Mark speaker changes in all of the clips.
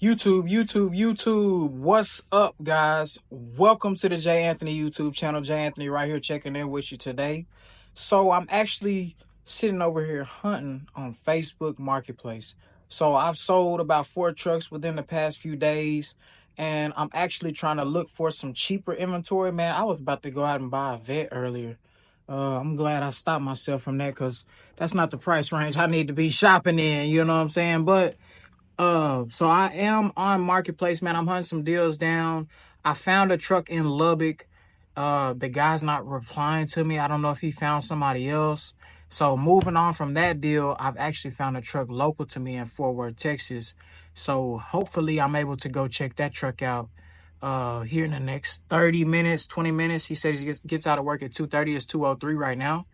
Speaker 1: YouTube. What's up, guys? Welcome to the J Anthony YouTube channel. J Anthony right here checking in with you today. So I'm actually sitting over here hunting on Facebook Marketplace. So I've sold about 4 trucks within the past few days, and I'm actually trying to look for some cheaper inventory. Man, I was about to go out and buy a vet earlier. I'm glad I stopped myself from that because that's not the price range I need to be shopping in, you know what I'm saying? But so I am on Marketplace, man. I'm hunting some deals down. I found a truck in Lubbock. The guy's not replying to me. I don't know if he found somebody else. So moving on from that deal, I've actually found a truck local to me in Fort Worth, Texas. So hopefully I'm able to go check that truck out here in the next 30 minutes, 20 minutes. He says he gets out of work at 2:30. It's 2:03 right now.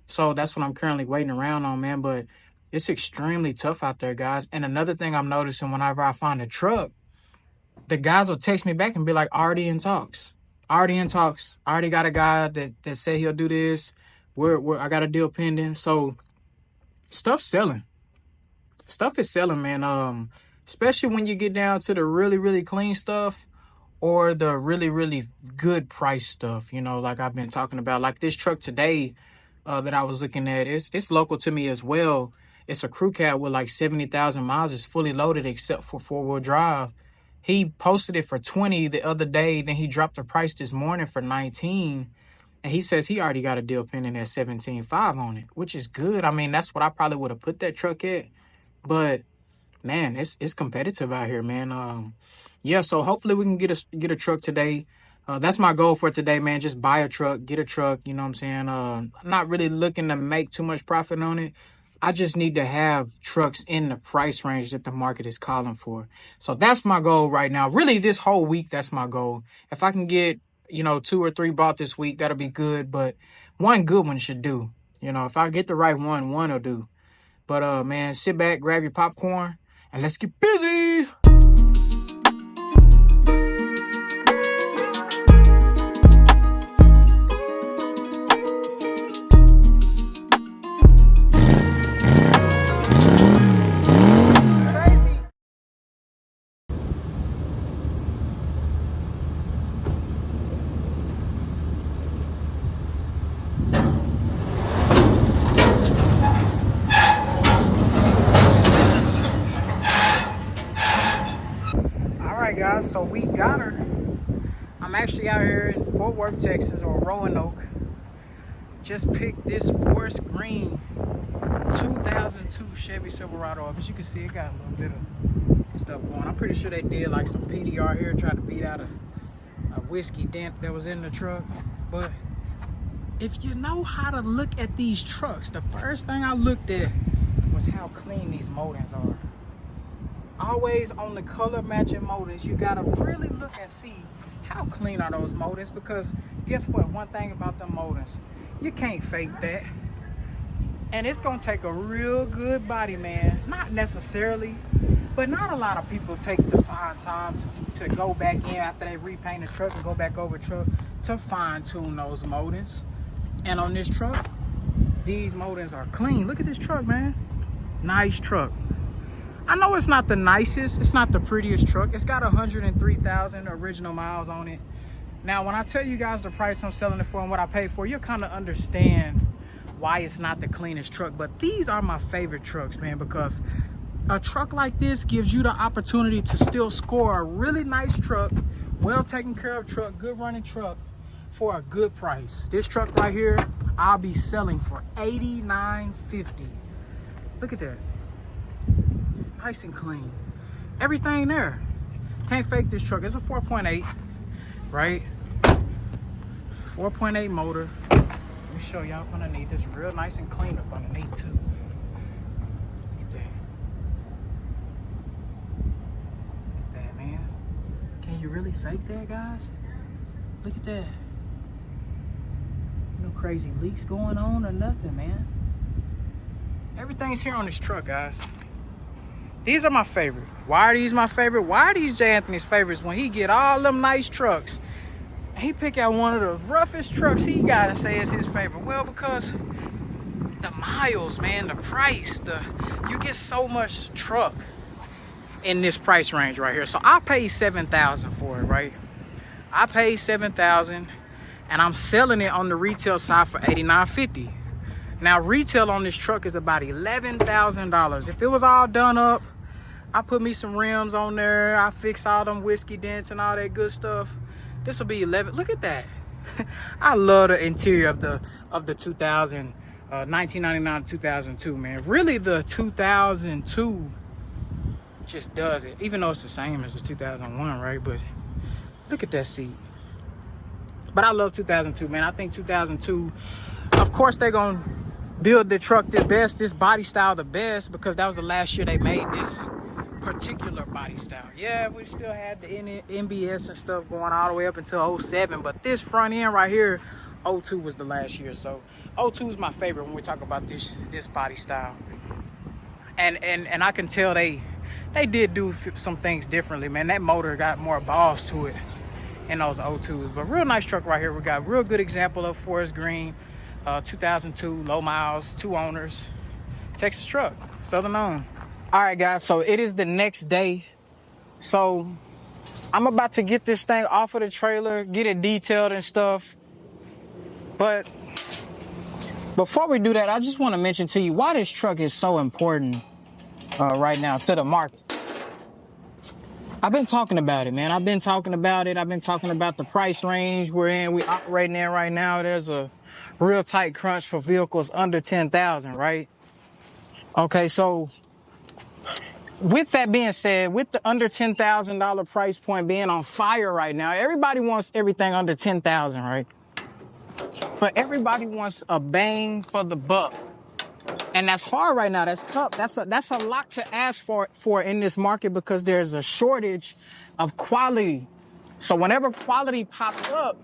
Speaker 1: So that's what I'm currently waiting around on, man. But it's extremely tough out there, guys. And another thing I'm noticing, whenever I find a truck, the guys will text me back and be like, already in talks. Already in talks. I already got a guy that said he'll do this. I got a deal pending. So stuff's selling. Stuff is selling, man. Especially when you get down to the really, really clean stuff or the really, really good price stuff, you know, like I've been talking about. Like this truck today that I was looking at, it's local to me as well. It's a crew cab with like 70,000 miles. It's fully loaded except for 4-wheel drive. He posted it for 20 the other day. Then he dropped the price this morning for 19. And he says he already got a deal pending at 17.5 on it, which is good. I mean, that's what I probably would have put that truck at. But man, it's competitive out here, man. Yeah, so hopefully we can get a truck today. That's my goal for today, man. Just buy a truck, get a truck, you know what I'm saying? I'm not really looking to make too much profit on it. I just need to have trucks in the price range that the market is calling for. So that's my goal right now. Really, this whole week, that's my goal. If I can get, 2 or 3 bought this week, that'll be good. But one good one should do. If I get the right one will do. But, man, sit back, grab your popcorn, and let's get busy. Guys, so we got her. I'm actually out here in Fort Worth, Texas, or Roanoke. Just picked this forest green 2002 Chevy Silverado up. As you can see, it got a little bit of stuff going. I'm pretty sure they did like some PDR here, tried to beat out a whiskey dent that was in the truck. But if you know how to look at these trucks, the first thing I looked at was how clean these moldings are. Always on the color matching moldings, you gotta really look and see how clean are those moldings, because guess what? One thing about them moldings, you can't fake that. And it's gonna take a real good body man, not necessarily, but not a lot of people take the fine time to go back in after they repaint the truck and go back over the truck to fine tune those moldings. And on this truck, these moldings are clean. Look at this truck, man. Nice truck. I know it's not the nicest, it's not the prettiest truck. It's got 103,000 original miles on it. Now, when I tell you guys the price I'm selling it for and what I paid for, you'll kind of understand why it's not the cleanest truck. But these are my favorite trucks, man, because a truck like this gives you the opportunity to still score a really nice truck, well taken care of truck, good running truck for a good price. This truck right here, I'll be selling for $89.50. Look at that. Nice and clean. Everything there. Can't fake this truck. It's a 4.8, right? 4.8 motor. Let me show y'all up underneath. It's real nice and clean up underneath too. Look at that. Look at that, man. Can you really fake that, guys? Look at that. No crazy leaks going on or nothing, man. Everything's here on this truck, guys. These are my favorite. Why are these my favorite? Why are these J Anthony's favorites when he get all them nice trucks? He pick out one of the roughest trucks he got and say it's his favorite. Well, because the miles, man, the price, you get so much truck in this price range right here. So I paid $7,000 for it, right? I paid $7,000 and I'm selling it on the retail side for $89.50. Now retail on this truck is about $11,000. If it was all done up, I put me some rims on there, I fix all them whiskey dents and all that good stuff, this will be 11. Look at that. I love the interior of the 1999 to 2002, man. Really, the 2002 just does it, even though it's the same as the 2001, right? But look at that seat. But I love 2002, man. I think 2002, of course, they're gonna build the truck the best, this body style the best, because that was the last year they made this particular body style. Yeah, we still had the NBS and stuff going all the way up until 07, but this front end right here, 02 was the last year. So 02 is my favorite when we talk about this body style. And I can tell they did do some things differently, man. That motor got more balls to it in those 02s. But real nice truck right here. We got real good example of forest green, 2002, low miles, 2 owners, Texas truck, Southern owned. All right, guys, so it is the next day. So I'm about to get this thing off of the trailer, get it detailed and stuff. But before we do that, I just want to mention to you why this truck is so important right now to the market. I've been talking about it, man. I've been talking about the price range we're in. We operating in right now. There's a real tight crunch for vehicles under 10,000, right? Okay, so with that being said, with the under $10,000 price point being on fire right now, everybody wants everything under 10,000, right? But everybody wants a bang for the buck. And that's hard right now. That's tough. That's a lot to ask for in this market, because there's a shortage of quality. So whenever quality pops up,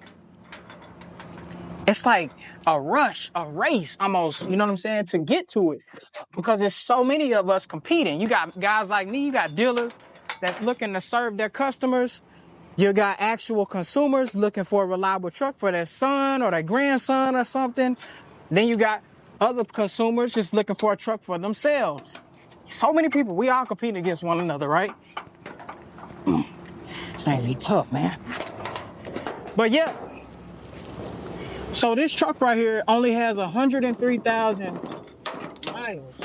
Speaker 1: it's like a rush, a race almost, you know what I'm saying, to get to it. Because there's so many of us competing. You got guys like me, you got dealers that's looking to serve their customers. You got actual consumers looking for a reliable truck for their son or their grandson or something. Then you got other consumers just looking for a truck for themselves. So many people, we all competing against one another, right? This thing be tough, man. But yeah. So this truck right here only has 103,000 miles.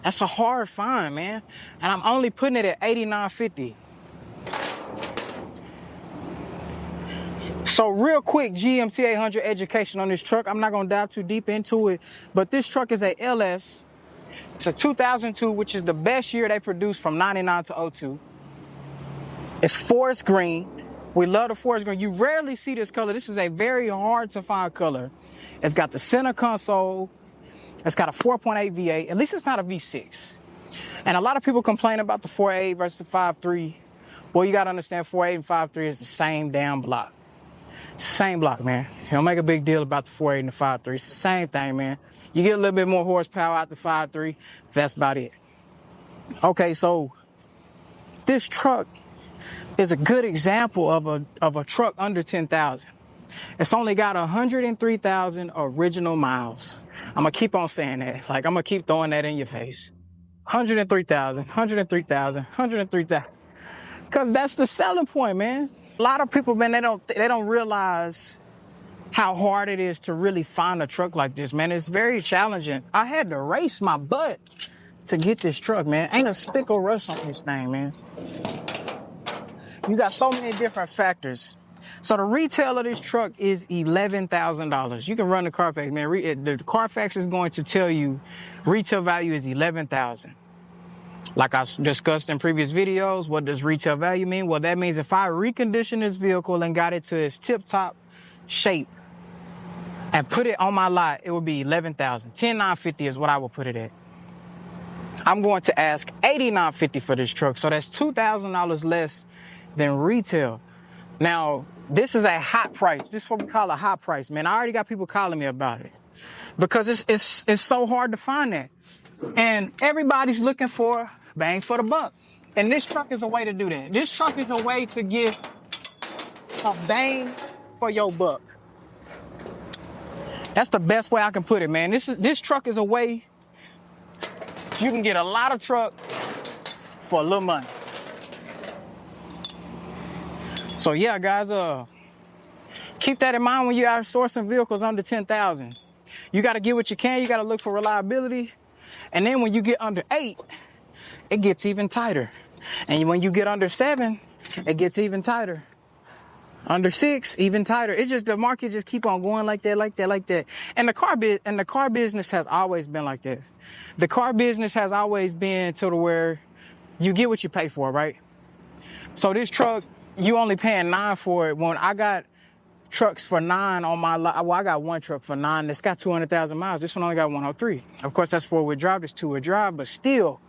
Speaker 1: That's a hard find, man. And I'm only putting it at $89.50. So real quick, GMT 800 education on this truck. I'm not going to dive too deep into it, but this truck is a LS. It's a 2002, which is the best year they produced from 99 to 02. It's forest green. We love the forest green. You rarely see this color. This is a very hard to find color. It's got the center console. It's got a 4.8 V8. At least it's not a V6. And a lot of people complain about the 4.8 versus the 5.3. Well, you got to understand 4.8 and 5.3 is the same damn block. Same block, man. You don't make a big deal about the 4.8 and the 5.3. It's the same thing, man. You get a little bit more horsepower out the 5.3. That's about it. Okay, so this truck is a good example of a truck under 10,000. It's only got 103,000 original miles. I'm going to keep on saying that. Like, I'm going to keep throwing that in your face. 103,000, 103,000, 103,000. Because that's the selling point, man. A lot of people, man, they don't realize how hard it is to really find a truck like this, man. It's very challenging. I had to race my butt to get this truck, man. Ain't a spick or rust on this thing, man. You got so many different factors. So the retail of this truck is $11,000. You can run the Carfax, man. The Carfax is going to tell you retail value is $11,000. Like I discussed in previous videos, what does retail value mean? Well, that means if I recondition this vehicle and got it to its tip-top shape and put it on my lot, it would be $11,000. $10,950 is what I will put it at. I'm going to ask $89.50 for this truck, so that's $2,000 less than retail. Now, this is a hot price. This is what we call a hot price, man. I already got people calling me about it because it's so hard to find that. And everybody's looking for bang for the buck. And this truck is a way to do that. This truck is a way to get a bang for your buck. That's the best way I can put it, man. This truck is a way you can get a lot of truck for a little money. So yeah, guys, keep that in mind when you're out sourcing vehicles under 10,000. You got to get what you can. You got to look for reliability. And then when you get under 8, it gets even tighter. And when you get under 7, it gets even tighter. Under 6, even tighter. It's just the market just keep on going like that, like that, like that. And the car business has always been like that. The car business has always been to where you get what you pay for, right? So this truck, you only paying $9 for it. When I got trucks for $9 on my lot, well, I got one truck for $9 that's got 200,000 miles. This one only got 103. Of course, that's 4-wheel drive. This 2-wheel drive, but still,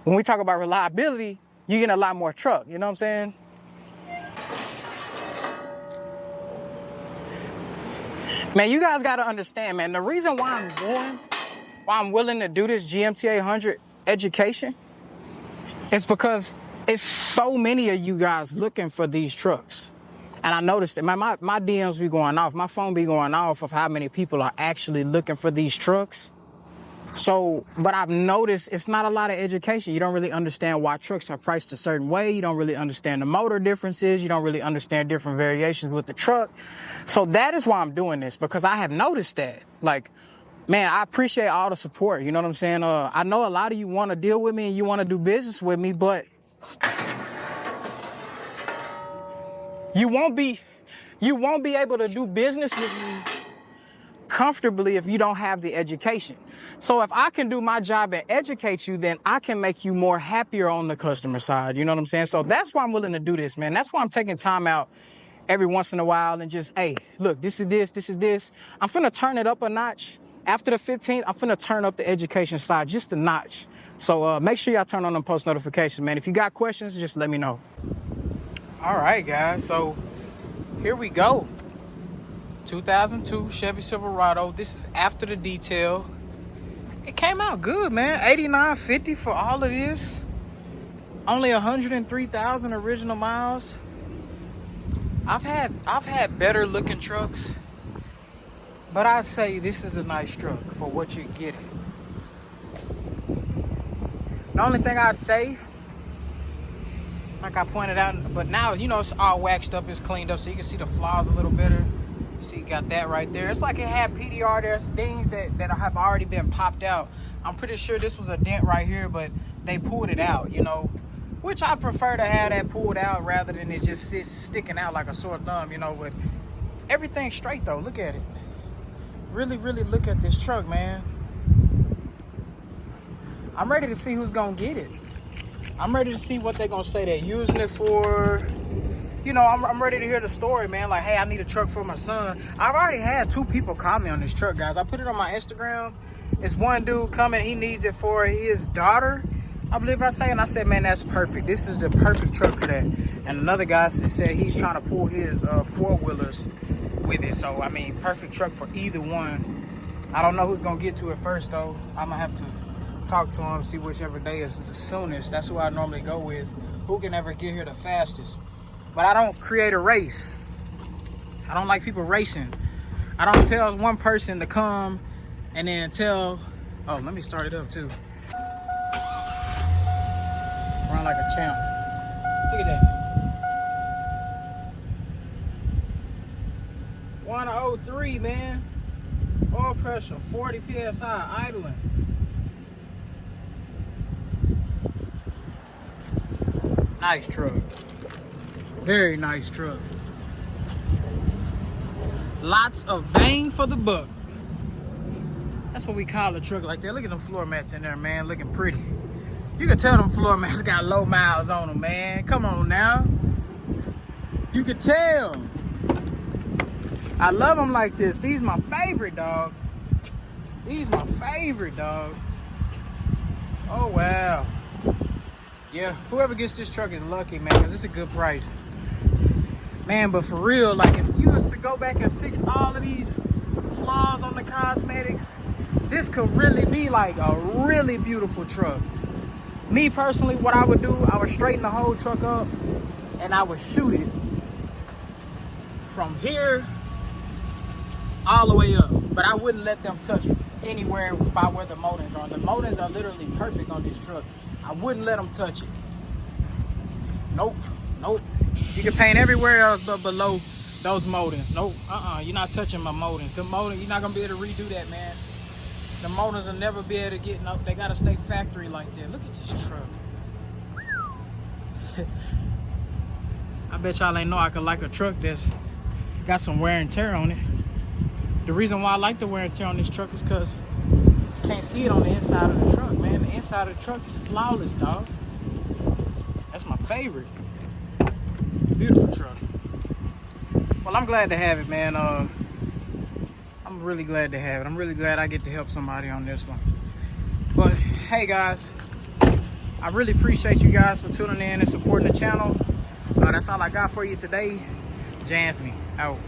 Speaker 1: when we talk about reliability, you get a lot more truck. You know what I'm saying? Man, you guys got to understand, man, the reason why I'm willing to do this GMTA 100 education is because it's so many of you guys looking for these trucks. And I noticed that my DMs be going off. My phone be going off of how many people are actually looking for these trucks. So, but I've noticed it's not a lot of education. You don't really understand why trucks are priced a certain way. You don't really understand the motor differences. You don't really understand different variations with the truck. So that is why I'm doing this, because I have noticed that. Like, man, I appreciate all the support. You know what I'm saying? I know a lot of you want to deal with me and you want to do business with me, but you won't be able to do business with me comfortably if you don't have the education. So if I can do my job and educate you, then I can make you more happier on the customer side. You know what I'm saying? So that's why I'm willing to do this, man. That's why I'm taking time out every once in a while and just, hey, look, this is this. I'm finna turn it up a notch. After the 15th, I'm finna turn up the education side just a notch. So make sure y'all turn on them post notifications, man. If you got questions, just let me know. All right, guys. So here we go. 2002 Chevy Silverado. This is after the detail. It came out good, man. $89.50 for all of this. Only 103,000 original miles. I've had better looking trucks, but I'd say this is a nice truck for what you're getting. The only thing I'd say, like I pointed out, but now, you know, it's all waxed up, it's cleaned up, so you can see the flaws a little better. See, you got that right there. It's like it had PDR. There's things that have already been popped out. I'm pretty sure this was a dent right here, but they pulled it out, you know, which I'd prefer to have that pulled out rather than it just sticking out like a sore thumb, you know. But everything's straight though. Look at it. Really, really look at this truck, man. I'm ready to see who's gonna get it. I'm ready to see what they're gonna say they're using it for. You know, I'm ready to hear the story, man. Like, hey, I need a truck for my son. I've already had 2 people call me on this truck, guys. I put it on my Instagram. It's one dude coming. He needs it for his daughter, I believe I say. And I said, man, that's perfect. This is the perfect truck for that. And another guy said he's trying to pull his 4-wheelers with it. So, I mean, perfect truck for either one. I don't know who's going to get to it first, though. I'm going to have to talk to him, see whichever day is the soonest. That's who I normally go with. Who can ever get here the fastest? But I don't create a race. I don't like people racing. I don't tell one person to come and then tell, oh, let me start it up too. Run like a champ. Look at that. 103, man. Oil pressure, 40 PSI, idling. Nice truck. Very nice truck. Lots of bang for the buck. That's what we call a truck like that. Look at them floor mats in there, man. Looking pretty. You can tell them floor mats got low miles on them, man. Come on now. You can tell. I love them like this. These my favorite, dog. These my favorite, dog. Oh, wow. Yeah, whoever gets this truck is lucky, man, because it's a good price. Man, but for real, like, if you was to go back and fix all of these flaws on the cosmetics, this could really be like a really beautiful truck. Me personally, what I would do, I would straighten the whole truck up and I would shoot it from here all the way up. But I wouldn't let them touch anywhere by where the motors are. The motors are literally perfect on this truck. I wouldn't let them touch it. Nope. Nope. You can paint everywhere else but below those moldings. Nope. You're not touching my moldings. The molding, you're not gonna be able to redo that, man. The moldings will never be able to get, no, they gotta stay factory like that. Look at this truck. I bet y'all ain't know I could like a truck that's got some wear and tear on it. The reason why I like the wear and tear on this truck is because you can't see it on the inside of the truck, man. The inside of the truck is flawless, dog. That's my favorite. Beautiful truck. Well, I'm glad to have it, man. I'm really glad to have it. I'm really glad I get to help somebody on this one. But hey guys, I really appreciate you guys for tuning in and supporting the channel. That's all I got for you today. J Anthony out.